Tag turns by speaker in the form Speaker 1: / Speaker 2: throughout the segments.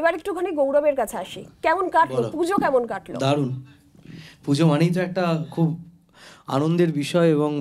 Speaker 1: এবার একটুখানি গৌরবের কাছে আসি, কেমন কাটলো পুজো? কেমন কাটলো?
Speaker 2: দারুণ। পুজো মানেই তো একটা খুব আনন্দের বিষয়, এবং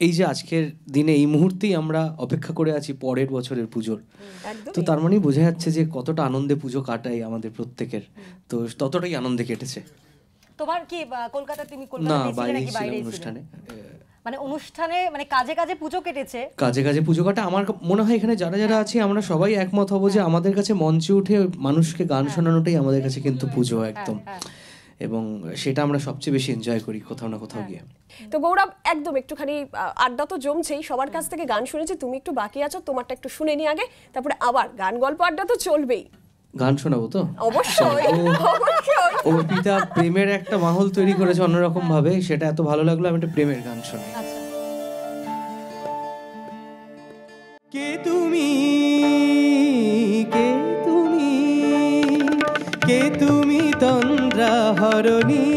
Speaker 2: এই যে আজকের দিনে এই মুহূর্তেই আমরা অপেক্ষা করে আছি পরের বছরের পুজোর। তো তার মানেই বোঝা যাচ্ছে যে কতটা আনন্দে পুজো কাটাই আমাদের প্রত্যেকের, তো ততটাই আনন্দে কেটেছে।
Speaker 3: তোমার কি কলকাতা, তুমি কলকাতায় ছিলে নাকি বাইরে?
Speaker 2: অনুষ্ঠানে,
Speaker 3: মানে অনুষ্ঠানে, মানে কাজে কাজে পুজো কেটেছে।
Speaker 2: কাজে কাজে পুজো কাটা। আমার মনে হয় এখানে যারা যারা আছি আমরা সবাই একমত হব যে আমাদের কাছে মঞ্চে উঠে মানুষকে গান শোনানোটাই আমাদের কাছে কিন্তু পুজো একদম, এবং সেটা আমরা সবচেয়ে বেশি এনজয় করি কোথাও না কোথাও গিয়ে।
Speaker 1: তো গৌরব, একদম একটুখানি আড্ডা তো জমছেই, সবার কাছ থেকে গান শুনেছি, তুমি একটু বাকি আছো, তোমারটা একটু শুনে নি আগে, তারপরে আবার গান গল্প আড্ডা তো চলবেই।
Speaker 2: গান শোনাবো তো
Speaker 1: অবশ্যই।
Speaker 2: অর্পিতা প্রেমের একটা মাহল তৈরি করেছে অন্যরকম ভাবে, সেটা এত ভালো লাগলো, আমি একটা প্রেমের গান শোনাই। কে তুমি, কে তুমি, কে তুমি তন্দ্রা হরণী,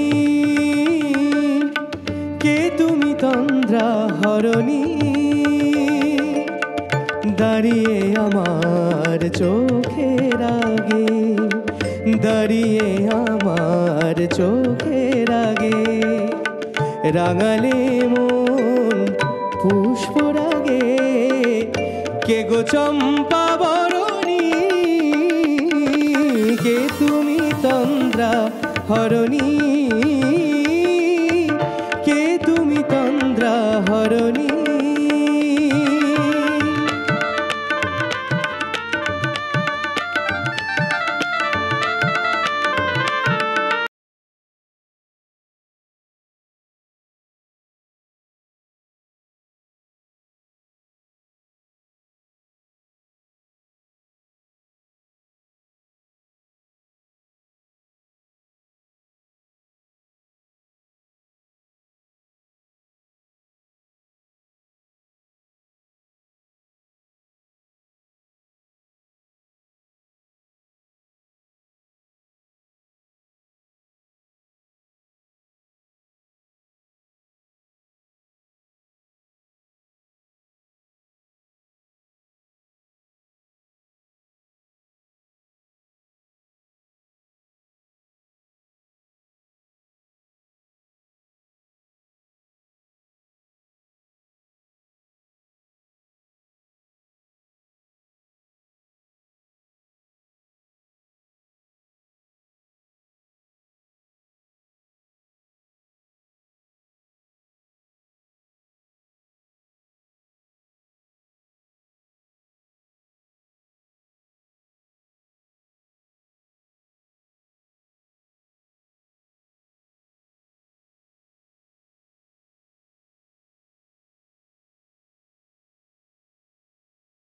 Speaker 2: কে তুমি তন্দ্রা হরণী, দাঁড়িয়ে আমার চোখের আগে, দাঁড়িয়ে আমার চোখের আগে, রাঙালে মন পুষ্পরাগে, কে গো চম্পা বরণী, কে তুমি তন্দ্রা হরণী, কে তুমি তন্দ্রা হরণী।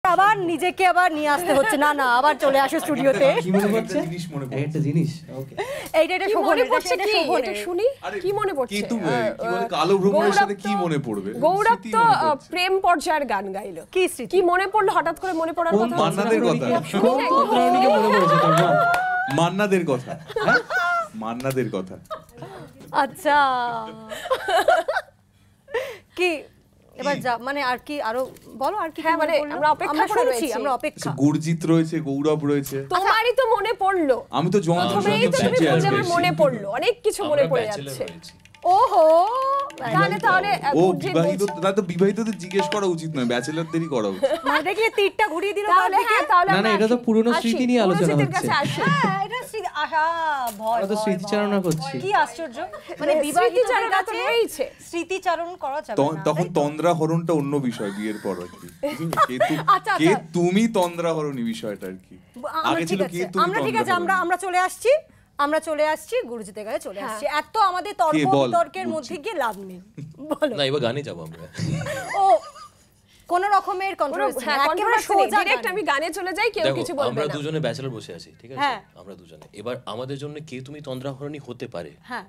Speaker 3: আবার নিজেকে আবার নিয়ে আসতে হচ্ছে, না না আবার চলে আসো স্টুডিওতে।
Speaker 2: কি মনে পড়ছে? একটা জিনিস, ওকে
Speaker 3: এইটা এটা
Speaker 1: মনে পড়ছে কি? এটা শুনি, কি মনে পড়ছে?
Speaker 4: কি তুমি কি বলে কালো ভ্রমণের সাথে কি মনে পড়বে?
Speaker 1: গৌরব তো প্রেম পর্যায়ের গান গাইলো,
Speaker 3: কি স্মৃতি,
Speaker 1: কি মনে পড়লো হঠাৎ করে? মনে পড়ার কথা,
Speaker 4: মান্নাদের কথা, মান্নাদের কথা, মান্নাদের কথা।
Speaker 3: আচ্ছা কি এবার মানে আর কি আরো বলো, আর কি?
Speaker 1: হ্যাঁ মানে আমরা অপেক্ষা করে রয়েছি,
Speaker 3: আমরা অপেক্ষা।
Speaker 4: গুরজিৎ রয়েছে, গৌরব রয়েছে,
Speaker 1: তোমারই তো মনে পড়লো।
Speaker 4: আমি তো
Speaker 1: মনে পড়লো, অনেক কিছু মনে পড়ে যাচ্ছে।
Speaker 3: ওহো,
Speaker 1: তাহলে
Speaker 4: ও বিবাহিত, তাহলে তো বিবাহিতদের জিজ্ঞেস করা উচিত নয়, ব্যাচেলরদেরই করা উচিত।
Speaker 3: মানে দেখলে তীরটা ঘুরিয়ে দিল।
Speaker 1: তাহলে হ্যাঁ, তাহলে
Speaker 2: না না, এটা তো পুরনো স্মৃতি নিয়ে আলোচনা হচ্ছে।
Speaker 3: হ্যাঁ এটা স্মৃতি, আহা ভয়,
Speaker 2: তো স্মৃতিচারণা করছি।
Speaker 3: কি আশ্চর্য, মানে বিবাহিতদের কাছে স্মৃতিচারণ করা যাবে না।
Speaker 4: তখন তন্দ্রা হরণটা অন্য বিষয়, বিয়ের পর আর কি। কে তুমি তন্দ্রা হরণী বিষয়টা আর কি আগে ছিল। কে তুমি?
Speaker 3: আমরা ঠিক আছে, আমরা চলে আসছি গুরুজিতের কাছে চলে আসছি। এত আমাদের তর্ক বিতর্কের মধ্যে গিয়ে লাভ নেই, বলো
Speaker 5: না এবার গানে যাবো আমরা।
Speaker 3: ও কোন রকমের কন্ট্রোভার্সি, একেবারে সোজা
Speaker 1: ডাইরেক্ট আমি গানে চলে যাই, কেউ কিছু বলবে না।
Speaker 5: আমরা দুজনে ব্যাচেলর বসে আছি, ঠিক আছে? আমরা দুজনে এবার আমাদের জন্য কে তুমি তন্দ্রাহরণী হতে পারে।
Speaker 3: হ্যাঁ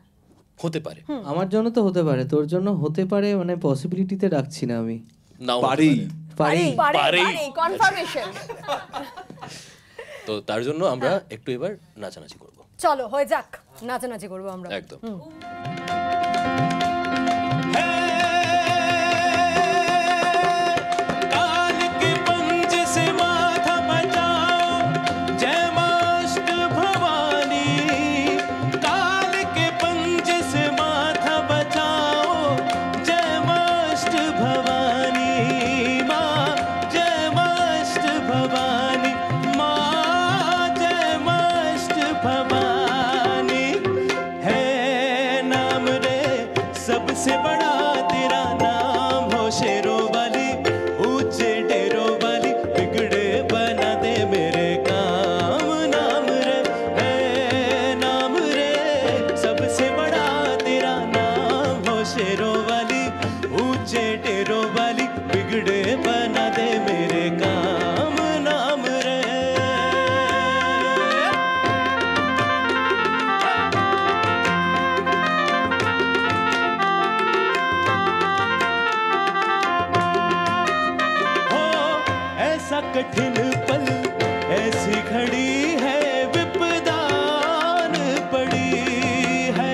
Speaker 5: হতে পারে,
Speaker 2: আমার জন্য তো হতে পারে, তোর জন্য হতে পারে, মানে পসিবিলিটিতে রাখছি না আমি।
Speaker 5: নাও
Speaker 4: পারি
Speaker 1: পারি কনফার্মেশন।
Speaker 5: তো তার জন্য আমরা একটু এবার নাচানাচি করব।
Speaker 3: চলো হয়ে যাক, নাচানাচি করবো আমরা
Speaker 5: একদম।
Speaker 6: काल के पंज से माथा बचाओ, जय मां कठिन पल ऐसी घड़ी है विपदान पड़ी है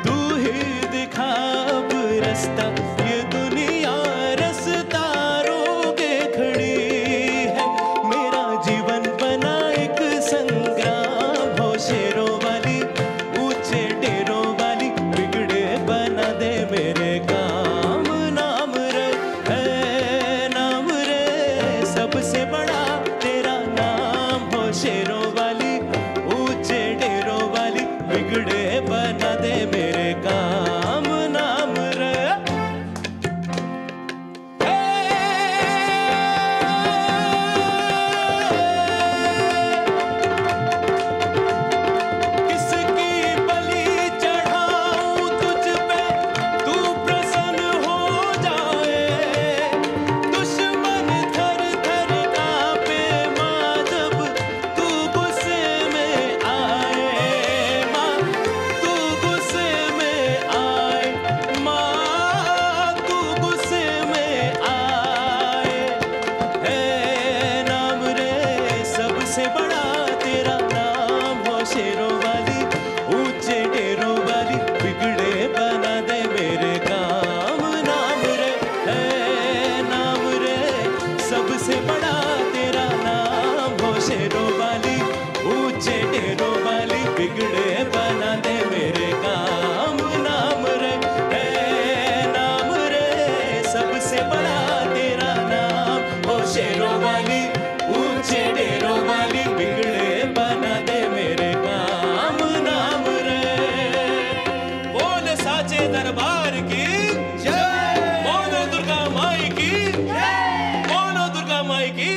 Speaker 6: तू ही दिखा अब रास्ता ये दुनिया रास्ता रोके खड़ी है मेरा जीवन बना एक संग्राम हो शेरों वाली ऊंचे डेरों वाली बिगड़े बना दे मेरे काम नाम रे है नाम रे सबसे बड़ा तेरा नाम हो शेरों वाली ऊंचे डेरों वाली बिगड़े बना दे मेरे काम नाम रे किसकी बलि चढ़ाऊं तुझ पे तू प्रसन्न हो जाए दुश्मन थर थर कांपे माँ जब तू गुस्से में आए माँ तू गुस्से में आए माँ तू गुस्से में आए है नाम रे सबसे बड़ा तेरा नाम हो शेरों वाली ऊंचे डेरों वाली बिगड़े बना दे मेरे काम नाम रे है नाम रे सबसे बड़ा तेरा नाम हो शेरों वाली ऊंचे डेरों वाली बिगड़े बना दे मेरे काम नाम रे है नाम रे सबसे बड़ा तेरा नाम हो शेरों वाली ऊंचे डेरों वाली बिगड़े बना दे मेरे काम नाम रे बोल साचे दरबार की जय बोलो दुर्गा माई की जय बोलो दुर्गा माई की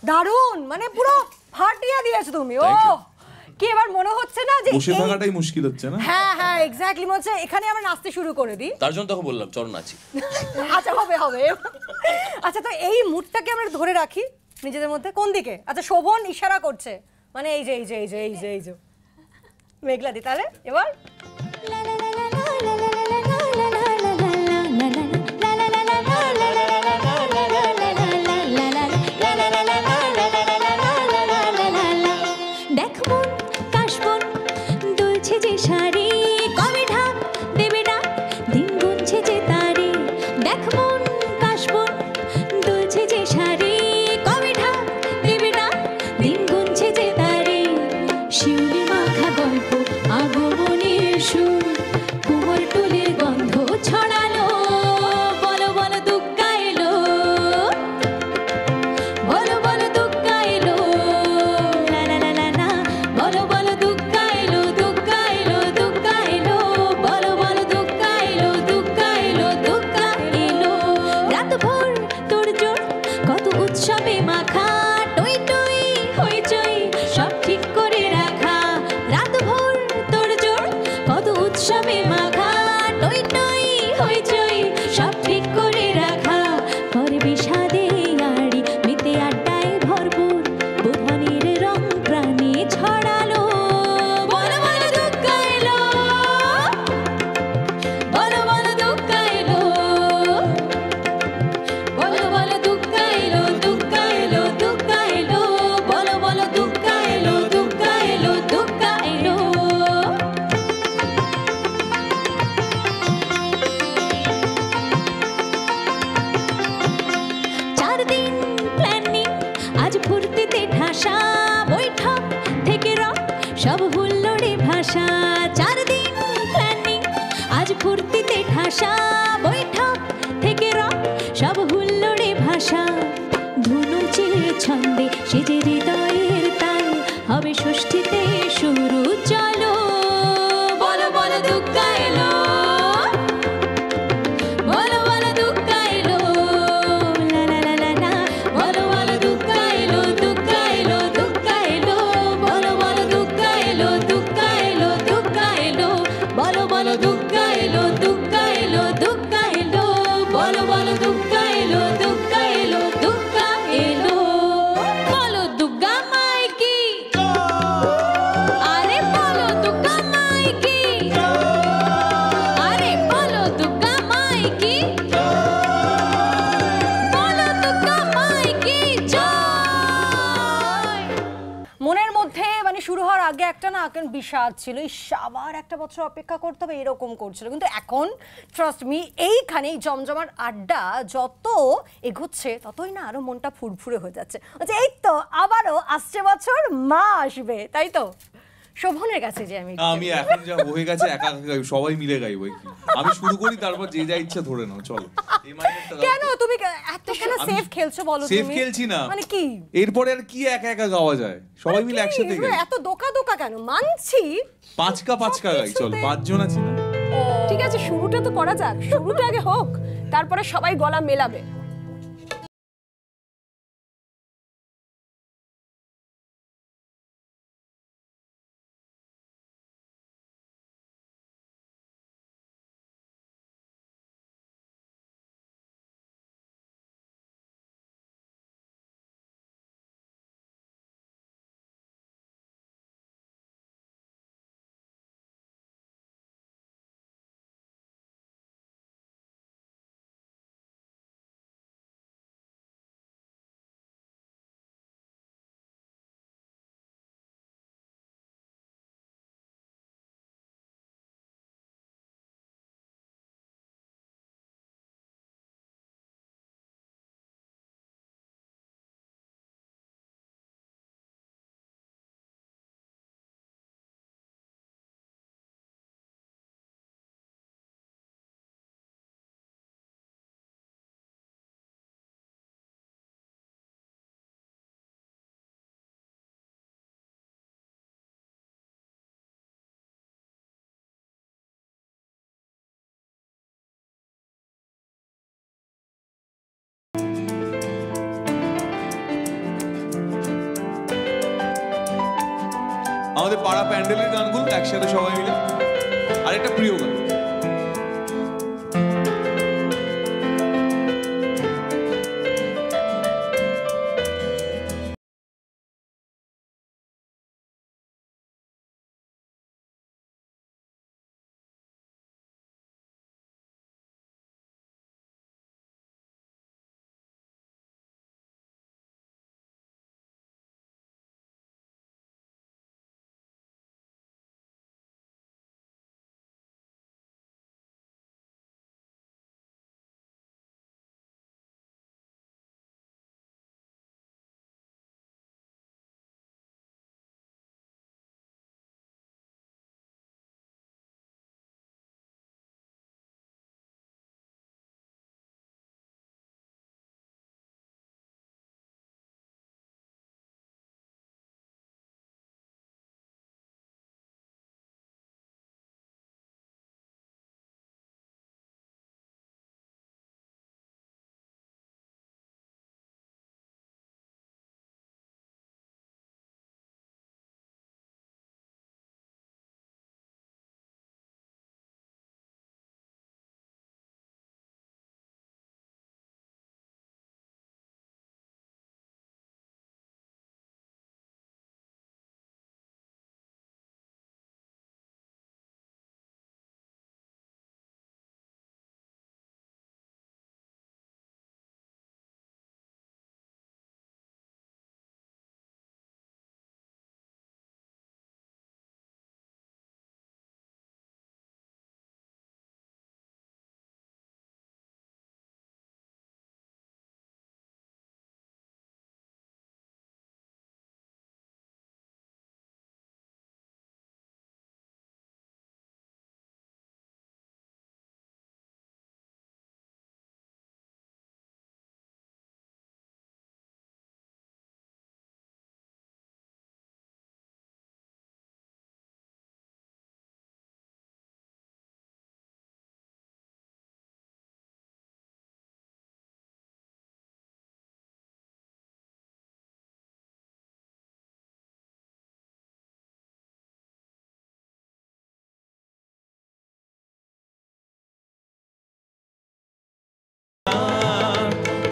Speaker 3: দারুণ মানে পুরো ফাটিয়ে দিয়েছো তুমি ও কি এবার মনে হচ্ছে না যে
Speaker 4: বসে থাকাটাই মুশকিল হচ্ছে না
Speaker 3: হ্যাঁ হ্যাঁ এক্স্যাক্টলি মনে হচ্ছে এখানে আমরা নাচতে শুরু করে দিই
Speaker 5: তার জন্য তখন বললাম চল নাচি
Speaker 3: আচ্ছা হবে হবে আচ্ছা তো এই মুডটাকে আমরা ধরে রাখি নিজেদের মধ্যে কোন দিকে আচ্ছা শোভন ইশারা করছে মানে এই যে এই যে এই যে এই যে এই যে মেঘলা দি তাহলে এবার
Speaker 7: দেখ মন কাশবন দুলছে যে শাড়ি কবে ঢাক দেবে ডাক দিন গুনছে যে তারে দেখ মন কাশবন দুলছে যে শাড়ি কবে ঢাক দেবে ডাক দিন গুনছে যে তারে শিউলি মাখা গল্প আগমনের সুর কুমোর টুলির গন্ধ ছড়ালো বলো বলো দুগ্গা এলো বলো বলো দুগ্গা এলো লা লা লা লা লা বলো বলো দুগ্গা এলো দুগ্গা এলো দুগ্গা এলো বলো বলো দুগ্গা এলো দুগ্গা এলো দুগ্গা এলো রাত ভোর তোর জোর কত উৎসবে মাখা টই টই হইচই সব ঠিক করে রাখা রাত ভোর তোর জোর কত উৎসবে মাখা টই টই হইচই সব ঠিক করে রাখা পরে বিষাদে আড়ি মিতে আড্ডায় ভরপুর বুধনের রং প্রাণে ছড়ালো বলো বলো দুগ্গা এলো বলো বলো দুগ্গা এলো বলো বলো দুগ্গা এলো দুগ্গা এলো দুগ্গা এলো বলো বলো দুগ্গা এলো দুগ্গা এলো দুগ্গা এলো চার দিন প্ল্যানিং আজ ফুর্তিতে ঠাসা বৈঠক থেকে রক সব হুল্লোড়ে ভাষা চার দিন প্ল্যানিং আজ ফুর্তিতে ঠাসা বৈঠক থেকে রক সব হুল্লোড়ে ভাষা ধুনুচির ছন্দে সেজে হৃদয়ের তাল হবে ষষ্ঠীতে শুরু চলো বলো বলো দুগ্গা এলো বলো বলো দুগ্গা এলো লা লা লা লা লা বলো বলো দুগ্গা এলো দুগ্গা এলো দুগ্গা এলো বলো বলো দুগ্গা এলো দুগ্গা এলো দুগ্গা এলো বলো বলো দুগ্গা এলো দুগ্গা এলো দুগ্গা এলো বলো বলো দুগ্গা এলো দুগ্গা এলো দুগ্গা এলো বলো
Speaker 3: এখন বিষাদ ছিল, আবার একটা বছর অপেক্ষা করতে হবে এরকম করছিল। কিন্তু এখন ট্রাস্ট মি এইখানে জমজমার আড্ডা যত এগোচ্ছে ততই না আরো মনটা ফুরফুরে হয়ে যাচ্ছে। আচ্ছা এই তো আবারও আসছে বছর মা আসবে, তাই তো? শোভনের কাছে যে
Speaker 4: আমি এখন যা হয়ে গেছে একা একা গাইব, সবাই মিলে গাইব। আমি শুরু করি, তারপর যে যা ইচ্ছা ধরে নাও, চলো।
Speaker 3: কেন তুমি এত কেন সেফ খেলছো বলো?
Speaker 4: সেফ খেলছি না
Speaker 3: মানে কি
Speaker 4: এরপরে আর কি একা একা গাওয়া যায়, সবাই মিলে একসাথে গাই।
Speaker 3: এত দোকা দোকা কেন? মানছি
Speaker 4: পাঁচকা গাই, চলো, 5 জন আছি না?
Speaker 1: ঠিক আছে, শুরুটা তো করা যাক, শুরুটা আগে হোক, তারপরে সবাই গলা মেলাবে।
Speaker 4: আমাদের পাড়া প্যান্ডেলের গানগুলো একসাথে সবাই মিলে, আর একটা প্রিয় গান।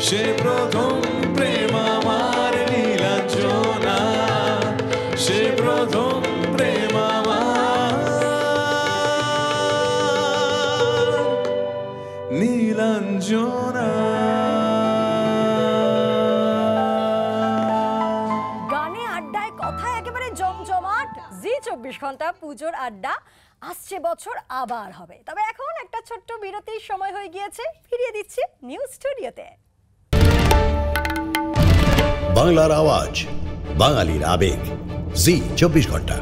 Speaker 6: সে প্রথম প্রেম আমার নীলাঞ্জনা, সে প্রথম প্রেম আমার নীলাঞ্জনা।
Speaker 3: গানে আড্ডায় কথায় একেবারে জমজমাট, জি 24 ঘন্টা পুজোর আড্ডা আসছে বছর আবার হবে। তবে এখন একটা ছোট্ট বিরতির সময় হয়ে গিয়েছে, ফিরিয়ে দিচ্ছি নিউজ স্টুডিওতে।
Speaker 8: বাংলার আওয়াজ, বাঙালির আবেগ, জি 24 ঘন্টা।